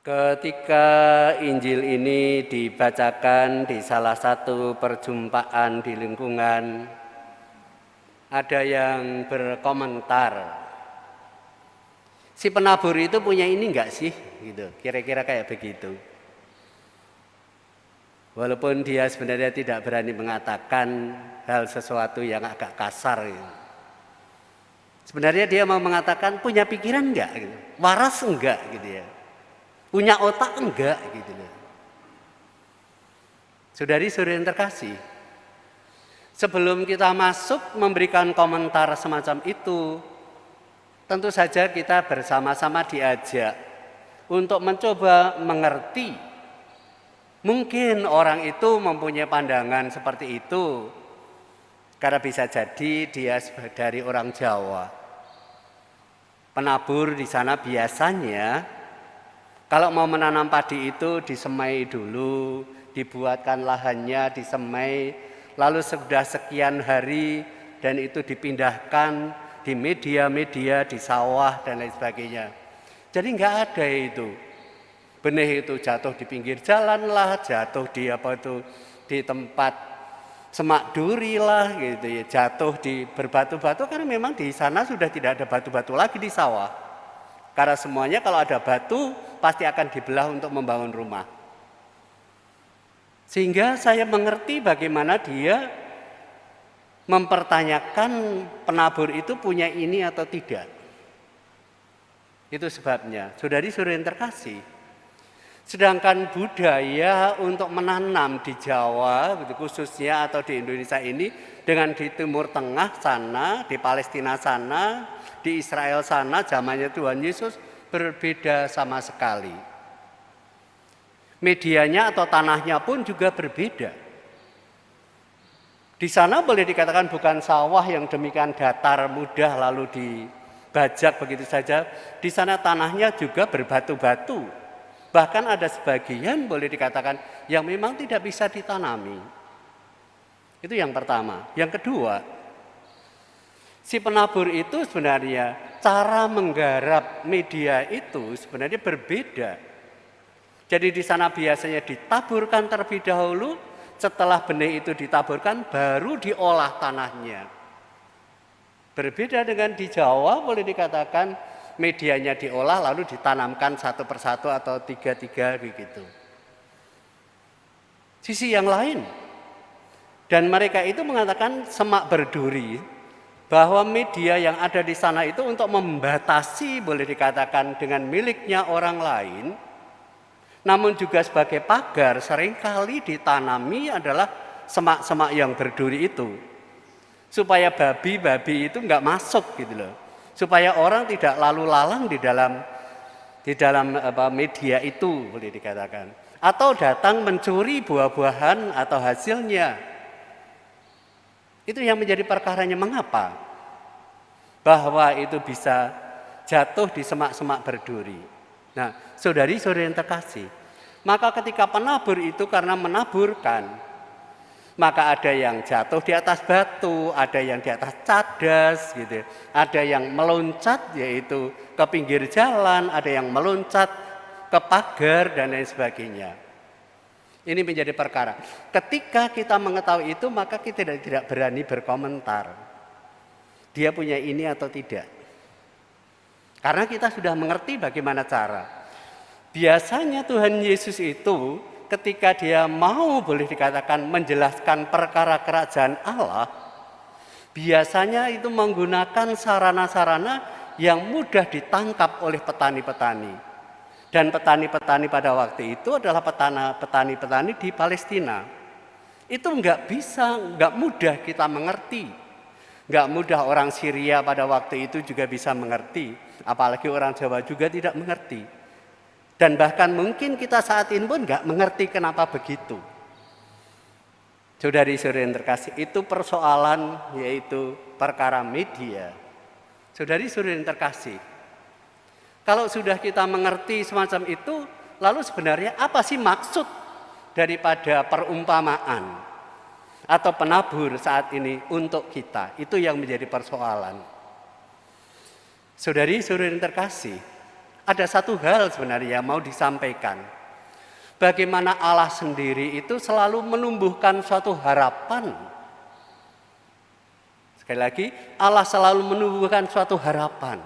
Ketika Injil ini dibacakan di salah satu perjumpaan di lingkungan, ada yang berkomentar, si penabur itu punya ini enggak sih? Gitu, kira-kira kayak begitu. Walaupun dia sebenarnya tidak berani mengatakan hal sesuatu yang agak kasar. Gitu. Sebenarnya dia mau mengatakan punya pikiran enggak? Gitu. Waras enggak? Gitu ya. Punya otak enggak gitu loh. Saudari-saudari yang terkasih, sebelum kita masuk memberikan komentar semacam itu, tentu saja kita bersama-sama diajak untuk mencoba mengerti. Mungkin orang itu mempunyai pandangan seperti itu karena bisa jadi dia dari orang Jawa. Penabur di sana biasanya kalau mau menanam padi itu disemai dulu, dibuatkan lahannya, disemai, lalu sudah sekian hari dan itu dipindahkan di media-media, di sawah dan lain sebagainya. Jadi nggak ada itu. Benih itu jatuh di pinggir jalan lah, jatuh di tempat semak duri lah gitu ya, jatuh di berbatu-batu karena memang di sana sudah tidak ada batu-batu lagi di sawah. Karena semuanya kalau ada batu pasti akan dibelah untuk membangun rumah. Sehingga saya mengerti bagaimana dia mempertanyakan penabur itu punya ini atau tidak. Itu sebabnya, saudari-saudari yang terkasih. Sedangkan budaya untuk menanam di Jawa, khususnya atau di Indonesia ini, dengan di Timur Tengah sana, di Palestina sana, di Israel sana, zamannya Tuhan Yesus berbeda sama sekali. Medianya atau tanahnya pun juga berbeda. Di sana boleh dikatakan bukan sawah yang demikian datar mudah lalu dibajak begitu saja. Di sana tanahnya juga berbatu-batu. Bahkan ada sebagian boleh dikatakan yang memang tidak bisa ditanami. Itu yang pertama. Yang kedua, si penabur itu sebenarnya cara menggarap media itu sebenarnya berbeda. Jadi di sana biasanya ditaburkan terlebih dahulu, setelah benih itu ditaburkan baru diolah tanahnya. Berbeda dengan di Jawa boleh dikatakan medianya diolah lalu ditanamkan satu persatu atau tiga-tiga begitu. Sisi yang lain, dan mereka itu mengatakan semak berduri, bahwa media yang ada di sana itu untuk membatasi boleh dikatakan dengan miliknya orang lain, namun juga sebagai pagar seringkali ditanami adalah semak-semak yang berduri itu, supaya babi-babi itu enggak masuk gitu loh, supaya orang tidak lalu lalang di dalam media itu boleh dikatakan, atau datang mencuri buah-buahan atau hasilnya. Itu yang menjadi perkaranya mengapa bahwa itu bisa jatuh di semak-semak berduri. Nah, saudari-saudari yang terkasih, maka ketika penabur itu karena menaburkan, maka ada yang jatuh di atas batu, ada yang di atas cadas gitu, ada yang meloncat yaitu ke pinggir jalan, ada yang meloncat ke pagar dan lain sebagainya. Ini menjadi perkara. Ketika kita mengetahui itu, maka kita tidak berani berkomentar. Dia punya ini atau tidak. Karena kita sudah mengerti bagaimana cara. Biasanya Tuhan Yesus itu ketika dia mau boleh dikatakan menjelaskan perkara kerajaan Allah, biasanya itu menggunakan sarana-sarana yang mudah ditangkap oleh petani-petani. Dan petani-petani pada waktu itu adalah petani-petani di Palestina. Itu enggak mudah kita mengerti. Enggak mudah orang Syria pada waktu itu juga bisa mengerti. Apalagi orang Jawa juga tidak mengerti. Dan bahkan mungkin kita saat ini pun enggak mengerti kenapa begitu. Saudari-saudari yang terkasih, itu persoalan yaitu perkara media. Saudari-saudari yang terkasih, kalau sudah kita mengerti semacam itu, lalu sebenarnya apa sih maksud daripada perumpamaan atau penabur saat ini untuk kita? Itu yang menjadi persoalan. Saudari-saudari yang terkasih, Ada satu hal sebenarnya yang mau disampaikan. Bagaimana Allah sendiri itu selalu menumbuhkan suatu harapan. Sekali lagi, Allah selalu menumbuhkan suatu harapan.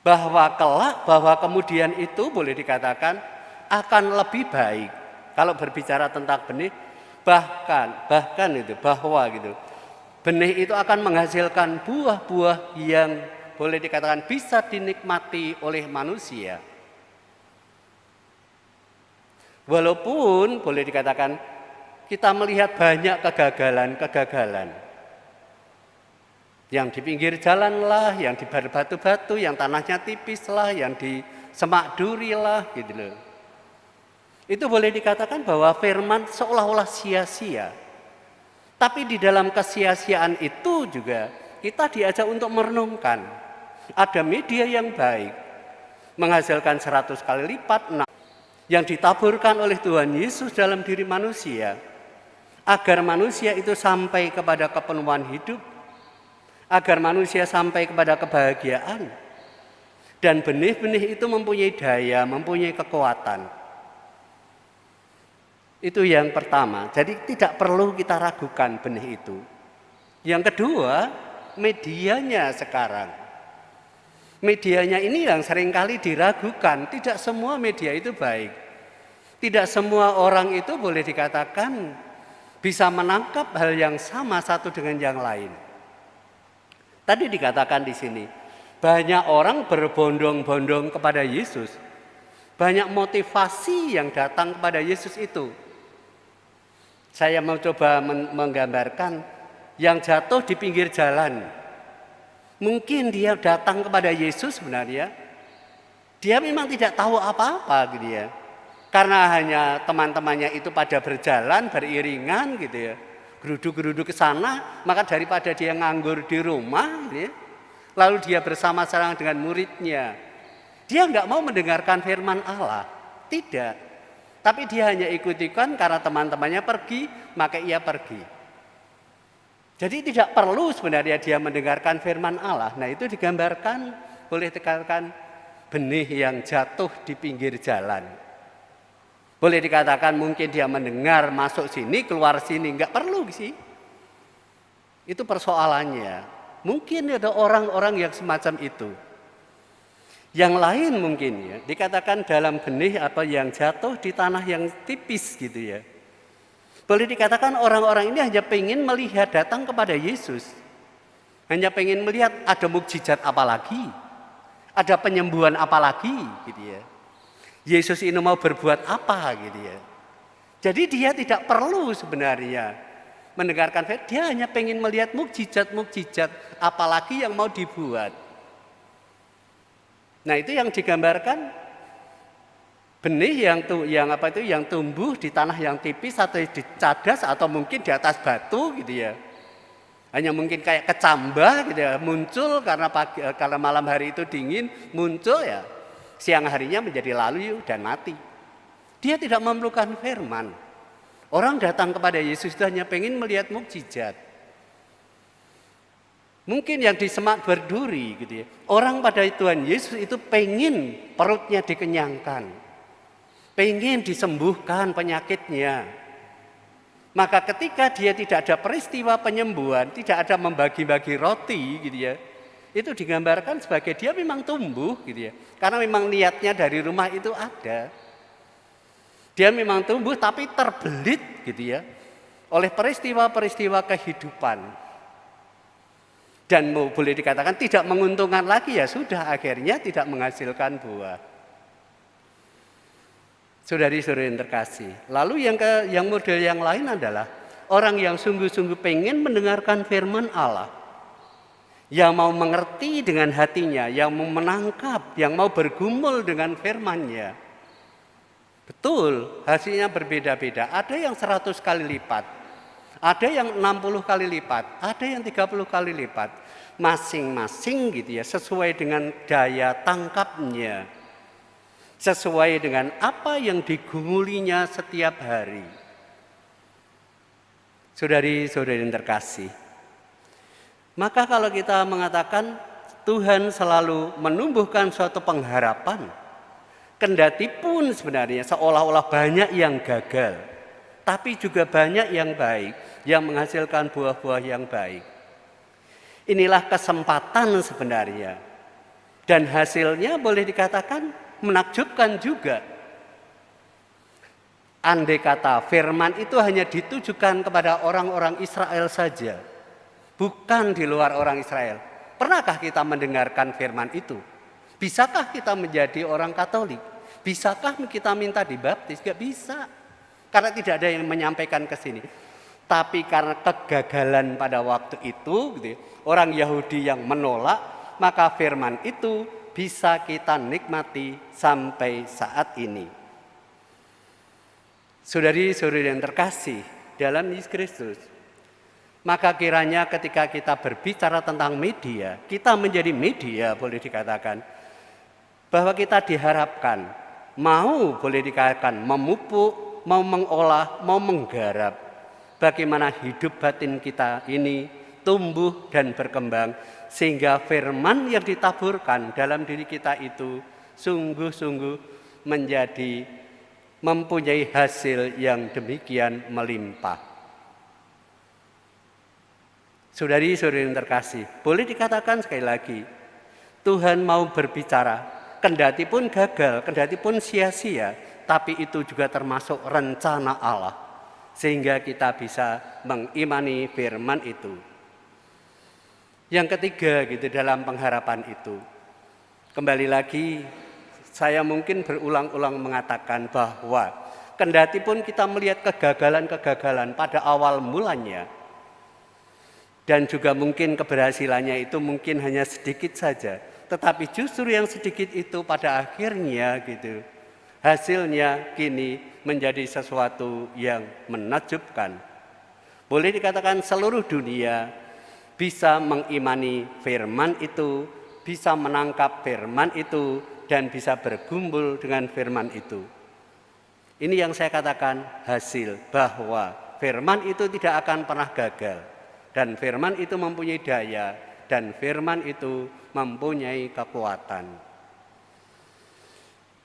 Bahwa kelak, bahwa kemudian itu boleh dikatakan akan lebih baik. Kalau berbicara tentang benih, bahkan itu, bahwa gitu. Benih itu akan menghasilkan buah-buah yang boleh dikatakan bisa dinikmati oleh manusia. Walaupun boleh dikatakan kita melihat banyak kegagalan. Yang di pinggir jalan lah, yang di batu-batu, yang tanahnya tipis lah, yang di semak duri lah gitu loh. Itu boleh dikatakan bahwa firman seolah-olah sia-sia. Tapi di dalam kesia-siaan itu juga kita diajak untuk merenungkan. Ada media yang baik, menghasilkan 100 kali lipat, yang ditaburkan oleh Tuhan Yesus dalam diri manusia, agar manusia itu sampai kepada kepenuhan hidup, agar manusia sampai kepada kebahagiaan. Dan benih-benih itu mempunyai daya, mempunyai kekuatan. Itu yang pertama. Jadi tidak perlu kita ragukan benih itu. Yang kedua, medianya sekarang. Medianya ini yang seringkali diragukan. Tidak semua media itu baik. Tidak semua orang itu boleh dikatakan bisa menangkap hal yang sama satu dengan yang lain. Tadi dikatakan di sini, banyak orang berbondong-bondong kepada Yesus. Banyak motivasi yang datang kepada Yesus itu. Saya mau coba menggambarkan yang jatuh di pinggir jalan. Mungkin dia datang kepada Yesus sebenarnya. Dia memang tidak tahu apa-apa gitu ya. Karena hanya teman-temannya itu pada berjalan, beriringan gitu ya. Geruduk-geruduk ke sana, maka daripada dia nganggur di rumah gitu ya, lalu dia bersama-sama dengan muridnya. Dia enggak mau mendengarkan firman Allah. Tidak. Tapi dia hanya ikut-ikutan karena teman-temannya pergi, maka ia pergi. Jadi tidak perlu sebenarnya dia mendengarkan firman Allah. Nah itu digambarkan, boleh dikatakan benih yang jatuh di pinggir jalan. Boleh dikatakan mungkin dia mendengar masuk sini, keluar sini. Enggak perlu sih. Itu persoalannya. Mungkin ada orang-orang yang semacam itu. Yang lain mungkin ya, dikatakan dalam benih apa yang jatuh di tanah yang tipis gitu ya. Boleh dikatakan orang-orang ini hanya pengen melihat datang kepada Yesus. Hanya pengen melihat ada mukjizat apa lagi. Ada penyembuhan apa lagi gitu ya. Yesus ini mau berbuat apa gitu ya. Jadi dia tidak perlu sebenarnya mendengarkan firman. Dia hanya pengen melihat mukjizat-mukjizat apalagi yang mau dibuat. Nah itu yang digambarkan benih yang tumbuh di tanah yang tipis atau di cadas atau mungkin di atas batu gitu ya. Hanya mungkin kayak kecambah gitu ya, muncul karena malam hari itu dingin, muncul ya. Siang harinya menjadi lalu dan mati. Dia tidak memerlukan firman. Orang datang kepada Yesus itu hanya pengen melihat mukjizat. Mungkin yang di semak berduri gitu ya. Orang pada Tuhan Yesus itu pengen perutnya dikenyangkan. Pengen disembuhkan penyakitnya. Maka ketika dia tidak ada peristiwa penyembuhan, tidak ada membagi-bagi roti gitu ya. Itu digambarkan sebagai dia memang tumbuh gitu ya. Karena memang niatnya dari rumah itu ada. Dia memang tumbuh tapi terbelit gitu ya. Oleh peristiwa-peristiwa kehidupan. Dan boleh dikatakan tidak menguntungkan lagi ya sudah akhirnya tidak menghasilkan buah. Saudari-saudari yang terkasih. Lalu yang model yang lain adalah orang yang sungguh-sungguh pengen mendengarkan firman Allah. Yang mau mengerti dengan hatinya, yang mau menangkap, yang mau bergumul dengan firman-Nya. Betul, hasilnya berbeda-beda. Ada yang 100 kali lipat. Ada yang 60 kali lipat, ada yang 30 kali lipat. Masing-masing gitu ya, sesuai dengan daya tangkapnya. Sesuai dengan apa yang digumulinya setiap hari. Saudari-saudari yang terkasih. Maka kalau kita mengatakan Tuhan selalu menumbuhkan suatu pengharapan. Kendati pun sebenarnya seolah-olah banyak yang gagal, tapi juga banyak yang baik, yang menghasilkan buah-buah yang baik. Inilah kesempatan sebenarnya. Dan hasilnya boleh dikatakan menakjubkan juga. Andai kata firman itu hanya ditujukan kepada orang-orang Israel saja, bukan di luar orang Israel. Pernahkah kita mendengarkan firman itu? Bisakah kita menjadi orang Katolik? Bisakah kita minta dibaptis? Gak bisa. Karena tidak ada yang menyampaikan ke sini. Tapi karena kegagalan pada waktu itu, orang Yahudi yang menolak, maka firman itu bisa kita nikmati sampai saat ini. Saudari-saudari yang terkasih dalam Yesus Kristus, maka kiranya ketika kita berbicara tentang media, kita menjadi media boleh dikatakan, bahwa kita diharapkan, boleh dikatakan memupuk, mau mengolah, mau menggarap, bagaimana hidup batin kita ini tumbuh dan berkembang, sehingga firman yang ditaburkan dalam diri kita itu sungguh-sungguh mempunyai hasil yang demikian melimpah. Saudari-saudari yang terkasih, boleh dikatakan sekali lagi, Tuhan mau berbicara, kendati pun gagal, kendati pun sia-sia, tapi itu juga termasuk rencana Allah. Sehingga kita bisa mengimani firman itu. Yang ketiga dalam pengharapan itu. Kembali lagi saya mungkin berulang-ulang mengatakan bahwa kendati pun kita melihat kegagalan-kegagalan pada awal mulanya. Dan juga mungkin keberhasilannya itu mungkin hanya sedikit saja. Tetapi justru yang sedikit itu pada akhirnya hasilnya kini menjadi sesuatu yang menakjubkan. Boleh dikatakan seluruh dunia bisa mengimani firman itu, bisa menangkap firman itu, dan bisa bergumul dengan firman itu. Ini yang saya katakan hasil bahwa firman itu tidak akan pernah gagal. Dan firman itu mempunyai daya, dan firman itu mempunyai kekuatan.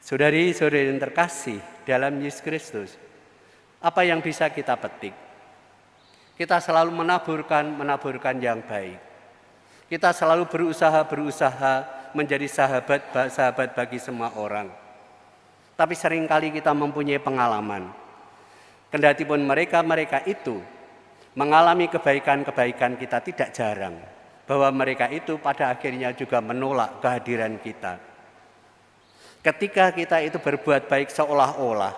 Saudari-saudari yang terkasih dalam Yesus Kristus, apa yang bisa kita petik? Kita selalu menaburkan yang baik. Kita selalu berusaha menjadi sahabat bagi semua orang. Tapi seringkali kita mempunyai pengalaman. Kendati pun mereka itu mengalami kebaikan-kebaikan kita tidak jarang, bahwa mereka itu pada akhirnya juga menolak kehadiran kita. Ketika kita itu berbuat baik seolah-olah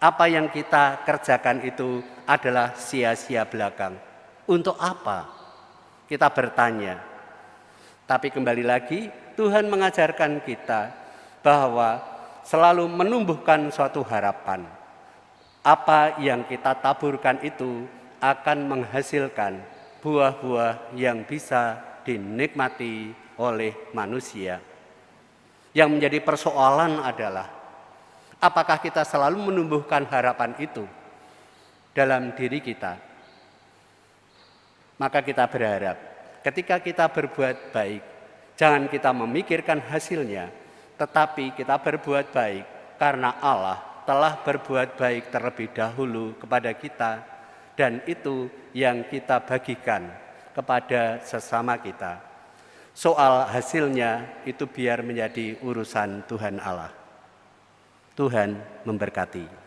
apa yang kita kerjakan itu adalah sia-sia belakang. Untuk apa? Kita bertanya. Tapi kembali lagi Tuhan mengajarkan kita bahwa selalu menumbuhkan suatu harapan. Apa yang kita taburkan itu akan menghasilkan buah-buah yang bisa dinikmati oleh manusia. Yang menjadi persoalan adalah apakah kita selalu menumbuhkan harapan itu dalam diri kita. Maka kita berharap ketika kita berbuat baik, jangan kita memikirkan hasilnya, tetapi kita berbuat baik karena Allah telah berbuat baik terlebih dahulu kepada kita, dan itu yang kita bagikan kepada sesama kita. Soal hasilnya itu biar menjadi urusan Tuhan Allah. Tuhan memberkati.